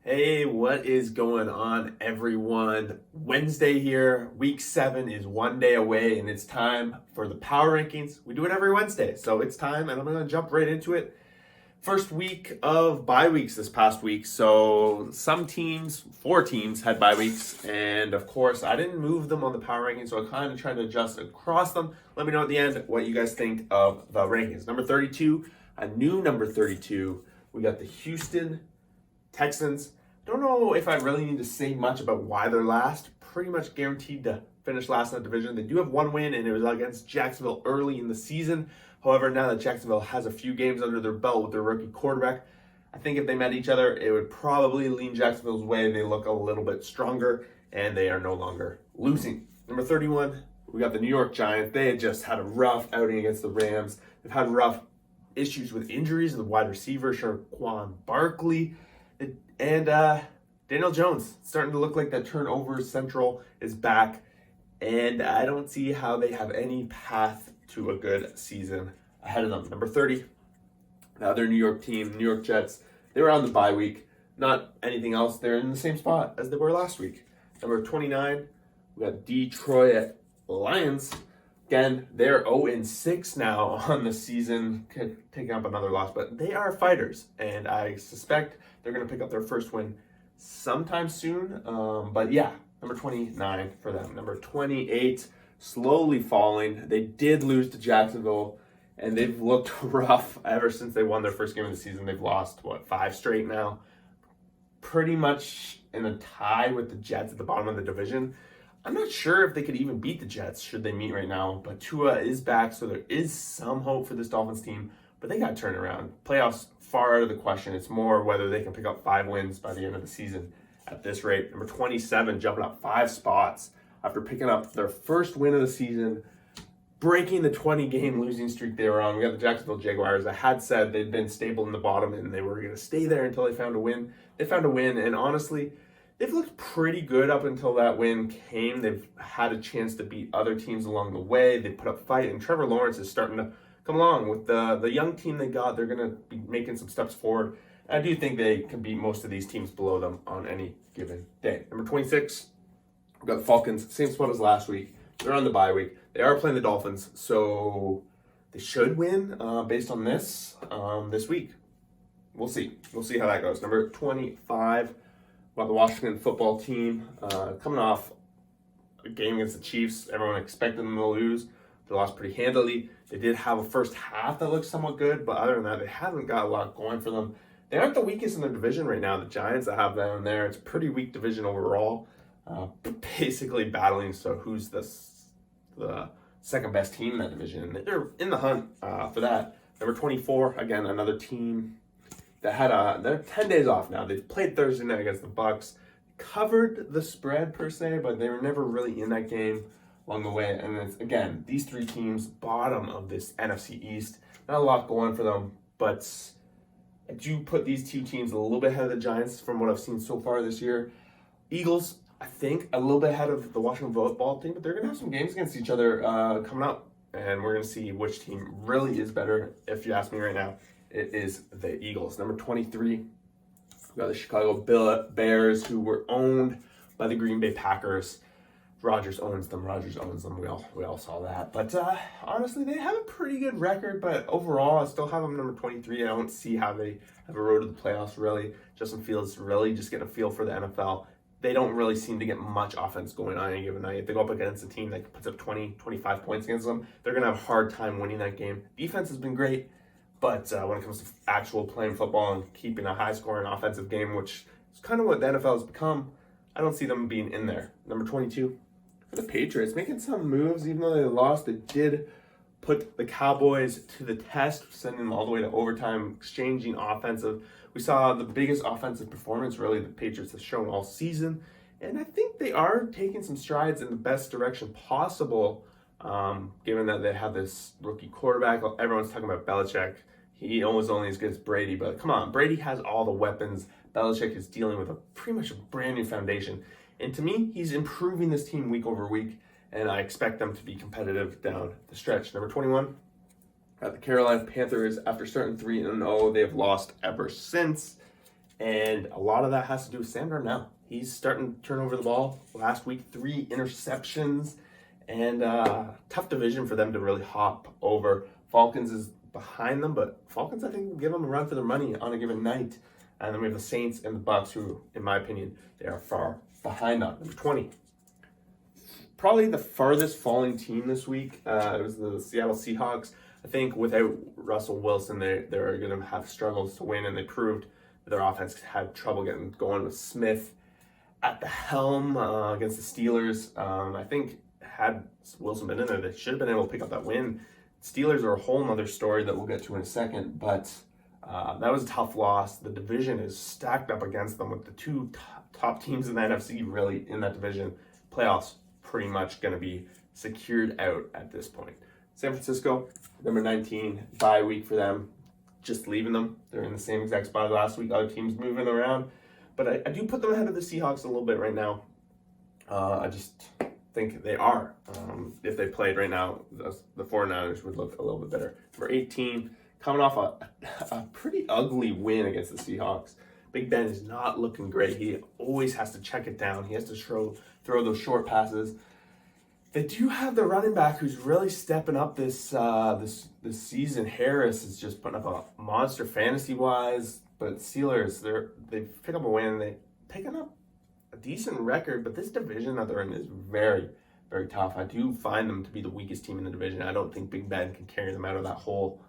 Hey, what is going on, everyone? Wednesday here. Week 7 is one day away, and it's time for the power rankings. We do it every Wednesday, so it's time, and I'm going to jump right into it. First week of bye weeks this past week. So some teams, 4 teams, had bye weeks, and of course, I didn't move them on the power rankings, so I kind of tried to adjust across them. Let me know at the end what you guys think of the rankings. Number 32, a new number 32. We got the Houston Texans. Don't know if I really need to say much about why they're last. Pretty much guaranteed to finish last in that division. They do have one win, and it was against Jacksonville early in the season. However, now that Jacksonville has a few games under their belt with their rookie quarterback, I think if they met each other, it would probably lean Jacksonville's way. They look a little bit stronger, and they are no longer losing. Number 31, we got the New York Giants. They had just had a rough outing against the Rams. They've had rough issues with injuries. The wide receiver, Saquon Barkley, and Daniel Jones starting to look like that turnover central is back, and I don't see how they have any path to a good season ahead of them. Number 30, the other New York team, New York Jets. They were on the bye week. Not anything else. They're in the same spot as they were last week. Number 29, we got Detroit Lions. Again, they're 0-6 now on the season, taking up another loss, but they are fighters, and I suspect they're going to pick up their first win sometime soon. But yeah, number 29 for them. Number 28, slowly falling. They did lose to Jacksonville, and they've looked rough ever since they won their first game of the season. They've lost, 5 straight now? Pretty much in a tie with the Jets at the bottom of the division. I'm not sure if they could even beat the Jets should they meet right now, but Tua is back, so there is some hope for this Dolphins team, but they got to turn around. Playoffs far out of the question. It's more whether they can pick up 5 wins by the end of the season at this rate. Number 27, jumping up 5 spots after picking up their first win of the season, breaking the 20-game losing streak they were on. We got the Jacksonville Jaguars. I had said they'd been stable in the bottom and they were going to stay there until they found a win. They found a win, and honestly, they've looked pretty good up until that win came. They've had a chance to beat other teams along the way. They put up a fight, and Trevor Lawrence is starting to come along with the young team they got. They're going to be making some steps forward. I do think they can beat most of these teams below them on any given day. Number 26, we've got the Falcons, same spot as last week. They're on the bye week. They are playing the Dolphins, so they should win based on this week. We'll see. We'll see how that goes. Number 25, about the Washington football team, coming off a game against the Chiefs. Everyone expected them to lose. They lost pretty handily. They did have a first half that looked somewhat good, but other than that, they haven't got a lot going for them. They aren't the weakest in their division right now. The Giants that have them there, it's a pretty weak division overall. Basically battling, so who's the second best team in that division? They're in the hunt for that. Number 24, again, another team that had they're 10 days off now. They've played Thursday night against the Bucks, covered the spread per se, but they were never really in that game along the way. And then, again, these 3 teams, bottom of this NFC East, not a lot going for them, but I do put these 2 teams a little bit ahead of the Giants from what I've seen so far this year. Eagles, I think, a little bit ahead of the Washington football team, but they're going to have some games against each other coming up, and we're going to see which team really is better. If you ask me right now, it is the Eagles. Number 23, we got the Chicago Bears, who were owned by the Green Bay Packers. Rodgers owns them. We all saw that. But honestly, they have a pretty good record. But overall, I still have them number 23. I don't see how they have a road to the playoffs, really. Justin Fields really just getting a feel for the NFL. They don't really seem to get much offense going on any given night. If they go up against a team that puts up 20, 25 points against them, they're going to have a hard time winning that game. Defense has been great. But when it comes to actual playing football and keeping a high-scoring offensive game, which is kind of what the NFL has become, I don't see them being in there. Number 22, for the Patriots, making some moves. Even though they lost, they did put the Cowboys to the test, sending them all the way to overtime, exchanging offensive. We saw the biggest offensive performance, really, the Patriots have shown all season. And I think they are taking some strides in the best direction possible, given that they have this rookie quarterback. Everyone's talking about Belichick. He was only as good as Brady, but come on, Brady has all the weapons. Belichick is dealing with a pretty much a brand new foundation. And to me, he's improving this team week over week, and I expect them to be competitive down the stretch. Number 21, the Carolina Panthers, after starting 3-0, they have lost ever since. And a lot of that has to do with Sam Darnold. He's starting to turn over the ball. Last week, 3 interceptions. And tough division for them to really hop over. Falcons is behind them, but Falcons, I think, will give them a run for their money on a given night. And then we have the Saints and the Bucks, who, in my opinion, they are far behind on. Number 20. Probably the farthest falling team this week. It was the Seattle Seahawks. I think without Russell Wilson, they're going to have struggles to win, and they proved that their offense had trouble getting going with Smith at the helm against the Steelers. I think had Wilson been in there, they should have been able to pick up that win. Steelers are a whole nother story that we'll get to in a second, but that was a tough loss. The division is stacked up against them with the 2 top teams in the NFC really in that division. Playoffs pretty much going to be secured out at this point. San Francisco, number 19, bye week for them. Just leaving them. They're in the same exact spot as last week. Other teams moving around. But I do put them ahead of the Seahawks a little bit right now. I just think they are. If they played right now, the 49ers would look a little bit better. Number 18, coming off a pretty ugly win against the Seahawks. Big Ben is not looking great. He always has to check it down. He has to throw those short passes. They do have the running back who's really stepping up this season. Harris is just putting up a monster fantasy-wise. But Steelers, they pick up a win. They've taken up a decent record, but this division that they're in is very, very tough. I do find them to be the weakest team in the division. I don't think Big Ben can carry them out of that hole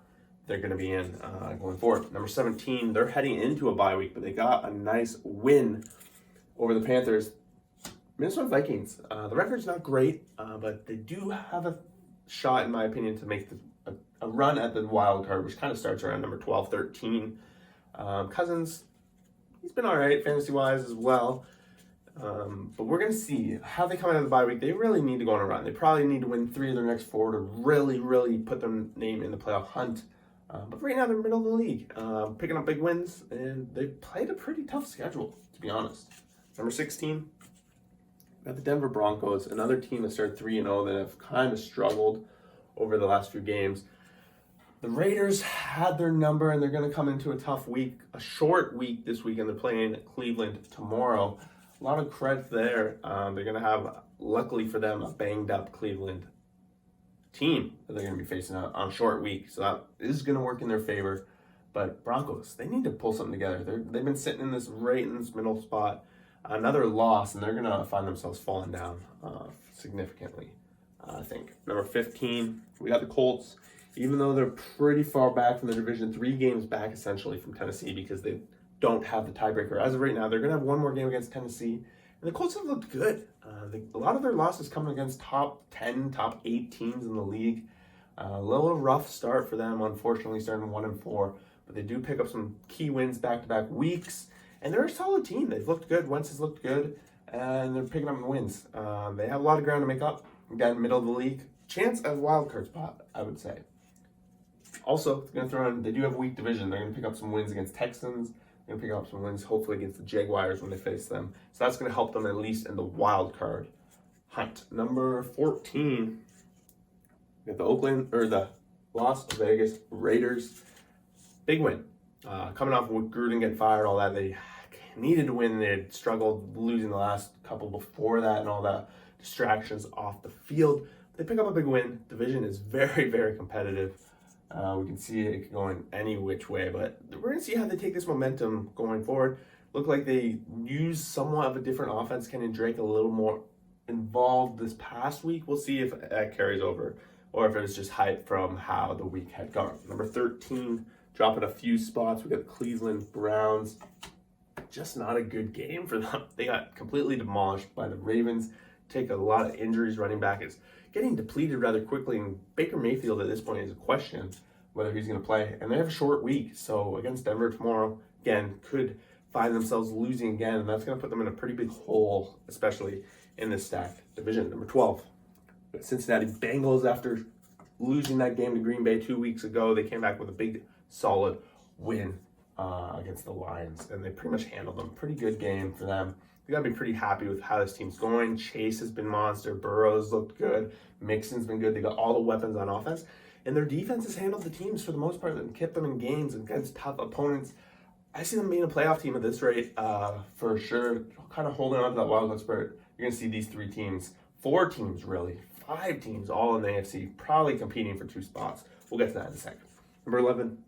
they're going to be in going forward. Number 17, they're heading into a bye week, but they got a nice win over the Panthers. Minnesota Vikings, the record's not great, but they do have a shot, in my opinion, to make a run at the wild card, which kind of starts around number 12, 13. Cousins, he's been all right fantasy-wise as well. But we're going to see how they come out of the bye week. They really need to go on a run. They probably need to win 3 of their next 4 to really, really put their name in the playoff hunt. But right now, they're middle of the league, picking up big wins, and they've played a pretty tough schedule, to be honest. Number 16, got the Denver Broncos, another team that started 3-0 that have kind of struggled over the last few games. The Raiders had their number, and they're going to come into a tough week, a short week this weekend. They're playing Cleveland tomorrow. A lot of credit there. They're going to have, luckily for them, a banged-up Cleveland team that they're going to be facing on a short week. So that is going to work in their favor. But Broncos, they need to pull something together. They've been sitting in this middle spot. Another loss, and they're going to find themselves falling down significantly, I think. Number 15, we got the Colts. Even though they're pretty far back from the division, 3 games back essentially from Tennessee because they don't have the tiebreaker. As of right now, they're going to have one more game against Tennessee. And the Colts have looked good. A lot of their losses coming against top 10, top 8 teams in the league. A little rough start for them, unfortunately, starting 1-4. But they do pick up some key wins back-to-back weeks. And they're a solid team. They've looked good. Wentz has looked good. And they're picking up wins. They have a lot of ground to make up. Again, middle of the league. Chance of wild card spot, I would say. Also, going to throw in, they do have a weak division. They're going to pick up some wins against Texans. They're going to pick up some wins, hopefully, against the Jaguars when they face them. So that's going to help them at least in the wild card hunt. Number 14, we got the Las Vegas Raiders. Big win. Coming off with Gruden getting fired, all that, they needed to win. They had struggled losing the last couple before that and all the distractions off the field. They pick up a big win. Division is very, very competitive. We can see it going any which way, but we're going to see how they take this momentum going forward. Look like they use somewhat of a different offense. Kenyon Drake a little more involved this past week. We'll see if that carries over or if it was just hype from how the week had gone. Number 13, dropping a few spots. We got the Cleveland Browns. Just not a good game for them. They got completely demolished by the Ravens. Take a lot of injuries. Running back is getting depleted rather quickly, and Baker Mayfield at this point is a question whether he's going to play. And they have a short week, so against Denver tomorrow, again, could find themselves losing again, and that's going to put them in a pretty big hole, especially in this stacked division. Number 12, Cincinnati Bengals. After losing that game to Green Bay 2 weeks ago, they came back with a big, solid win against the Lions, and they pretty much handled them. Pretty good game for them. You got to be pretty happy with how this team's going. Chase has been monster. Burrow's looked good. Mixon's been good. They got all the weapons on offense. And their defense has handled the teams for the most part and kept them in games against tough opponents. I see them being a playoff team at this rate, for sure. Kind of holding on to that wildcard spirit. You're going to see these 3 teams, 4 teams really, 5 teams, all in the AFC, probably competing for 2 spots. We'll get to that in a second. Number 11,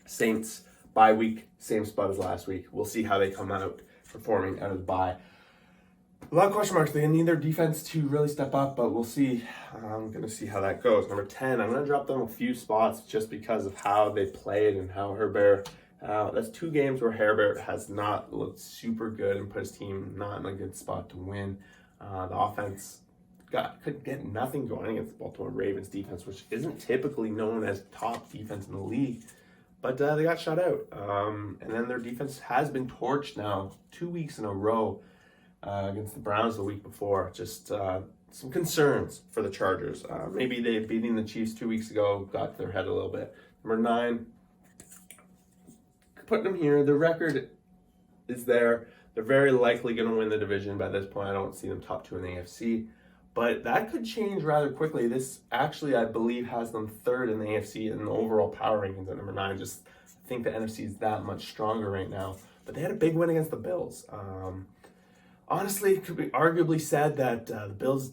Saints, bye week, same spot as last week. We'll see how they come out performing out of the bye. A lot of question marks. They need their defense to really step up, but we'll see. I'm going to see how that goes. Number 10, I'm going to drop them a few spots just because of how they played and how Herbert. That's 2 games where Herbert has not looked super good and put his team not in a good spot to win. The offense could get nothing going against the Baltimore Ravens defense, which isn't typically known as top defense in the league. But they got shut out. And then their defense has been torched now 2 weeks in a row against the Browns the week before. Just some concerns for the Chargers. Maybe they beating the Chiefs 2 weeks ago got to their head a little bit. Number 9, putting them here. The record is there. They're very likely going to win the division by this point. I don't see them top 2 in the AFC. But that could change rather quickly. This actually, I believe, has them 3rd in the AFC in the overall power rankings at number 9. Just think the NFC is that much stronger right now. But they had a big win against the Bills. Honestly, it could be arguably said that the Bills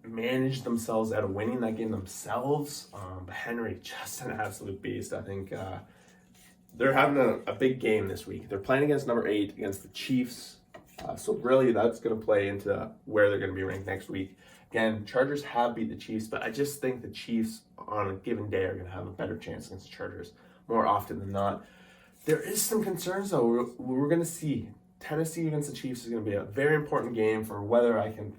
managed themselves out of winning that game themselves. But Henry, just an absolute beast. I think they're having a big game this week. They're playing against number 8 against the Chiefs. So really, that's going to play into where they're going to be ranked next week. Again, Chargers have beat the Chiefs, but I just think the Chiefs on a given day are going to have a better chance against the Chargers more often than not. There is some concerns, though. We're going to see Tennessee against the Chiefs is going to be a very important game for whether I can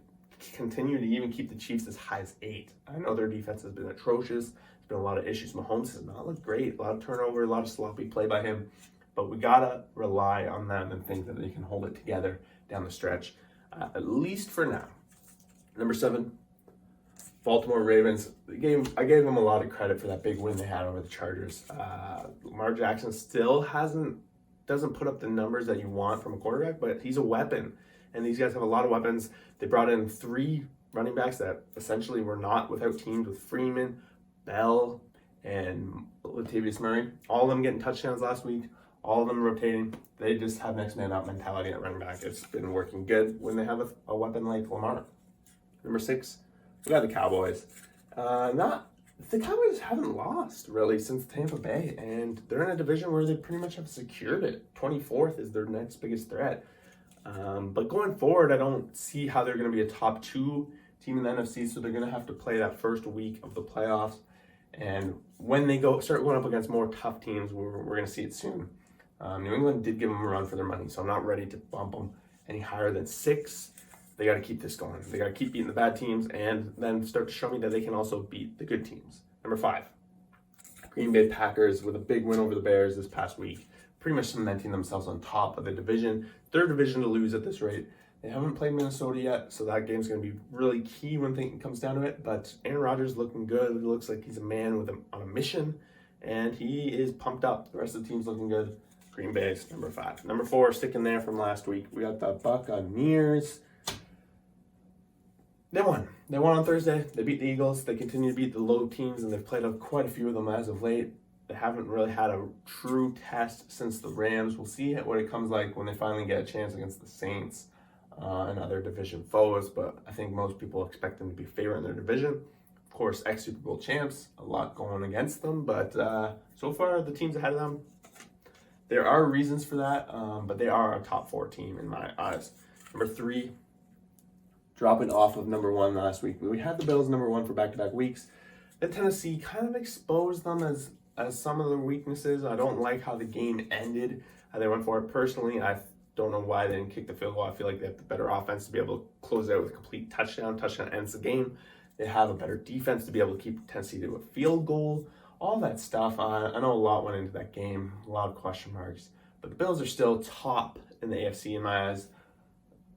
continue to even keep the Chiefs as high as 8. I know their defense has been atrocious. There's been a lot of issues. Mahomes has not looked great. A lot of turnover, a lot of sloppy play by him. But we got to rely on them and think that they can hold it together down the stretch, at least for now. Number 7, Baltimore Ravens. I gave them a lot of credit for that big win they had over the Chargers. Lamar Jackson still doesn't put up the numbers that you want from a quarterback, but he's a weapon. And these guys have a lot of weapons. They brought in 3 running backs that essentially were not without teams with Freeman, Bell, and Latavius Murray. All of them getting touchdowns last week. All of them rotating. They just have next man up mentality at running back. It's been working good when they have a weapon like Lamar. Number 6, we got the Cowboys. The Cowboys haven't lost really since Tampa Bay, and they're in a division where they pretty much have secured it. 24th is their next biggest threat. But going forward, I don't see how they're going to be a top 2 team in the NFC, so they're going to have to play that first week of the playoffs. And when they start going up against more tough teams, we're going to see it soon. New England did give them a run for their money, so I'm not ready to bump them any higher than 6. They got to keep this going. They got to keep beating the bad teams and then start to show me that they can also beat the good teams. Number 5, Green Bay Packers with a big win over the Bears this past week, pretty much cementing themselves on top of the division. 3rd division to lose at this rate. They haven't played Minnesota yet, so that game's going to be really key when it comes down to it. But Aaron Rodgers looking good. It looks like he's a man on a mission, and he is pumped up. The rest of the team's looking good. Green Bay's number 5. Number 4, sticking there from last week, we got the Buccaneers. They won. They won on Thursday. They beat the Eagles. They continue to beat the low teams, and they've played up quite a few of them as of late. They haven't really had a true test since the Rams. We'll see what it comes like when they finally get a chance against the Saints and other division foes, but I think most people expect them to be favorite in their division. Of course, ex-Super Bowl champs, a lot going against them, but so far the teams ahead of them, there are reasons for that, but they are a top 4 team in my eyes. Number 3, dropping off of number 1 last week. We had the Bills number 1 for back-to-back weeks. Then Tennessee kind of exposed them as some of their weaknesses. I don't like how the game ended, how they went for it. Personally, I don't know why they didn't kick the field goal. I feel like they have the better offense to be able to close out with a complete touchdown. Touchdown ends the game. They have a better defense to be able to keep Tennessee to a field goal. All that stuff. I know a lot went into that game. A lot of question marks. But the Bills are still top in the AFC in my eyes.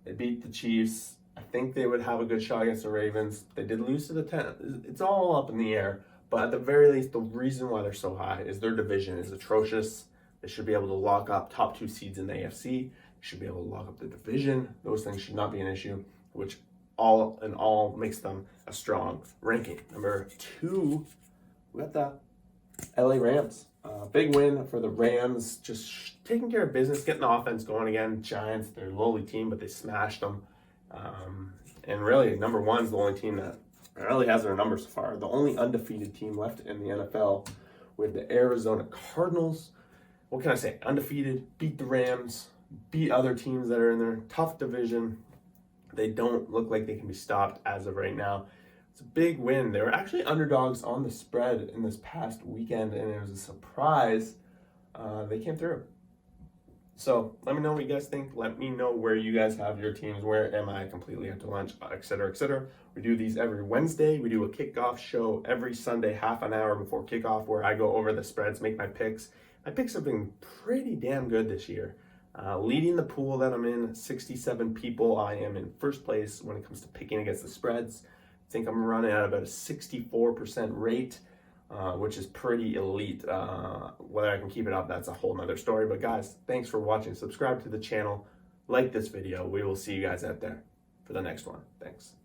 They beat the Chiefs. I think they would have a good shot against the Ravens. They did lose to the 10. It's all up in the air. But at the very least, the reason why they're so high is their division is atrocious. They should be able to lock up top 2 seeds in the AFC. They should be able to lock up the division. Those things should not be an issue, which all in all makes them a strong ranking. Number 2, we got the LA Rams. Big win for the Rams, just taking care of business, getting the offense going again. Giants, they're a lowly team, but they smashed them. And really, number one's the only team that really has their number so far. The only undefeated team left in the NFL with the Arizona Cardinals. What can I say? Undefeated, beat the Rams, beat other teams that are in their tough division. They don't look like they can be stopped as of right now. It's a big win. They were actually underdogs on the spread in this past weekend, and it was a surprise. They came through. So let me know what you guys think. Let me know where you guys have your teams. Where am I completely after lunch, et cetera, et cetera. We do these every Wednesday. We do a kickoff show every Sunday, half an hour before kickoff, where I go over the spreads, make my picks. My picks have been pretty damn good this year. Leading the pool that I'm in, 67 people. I am in first place when it comes to picking against the spreads. I think I'm running at about a 64% rate, which is pretty elite. Whether I can keep it up, that's a whole nother story. But guys, thanks for watching. Subscribe to the channel. Like this video. We will see you guys out there for the next one. Thanks.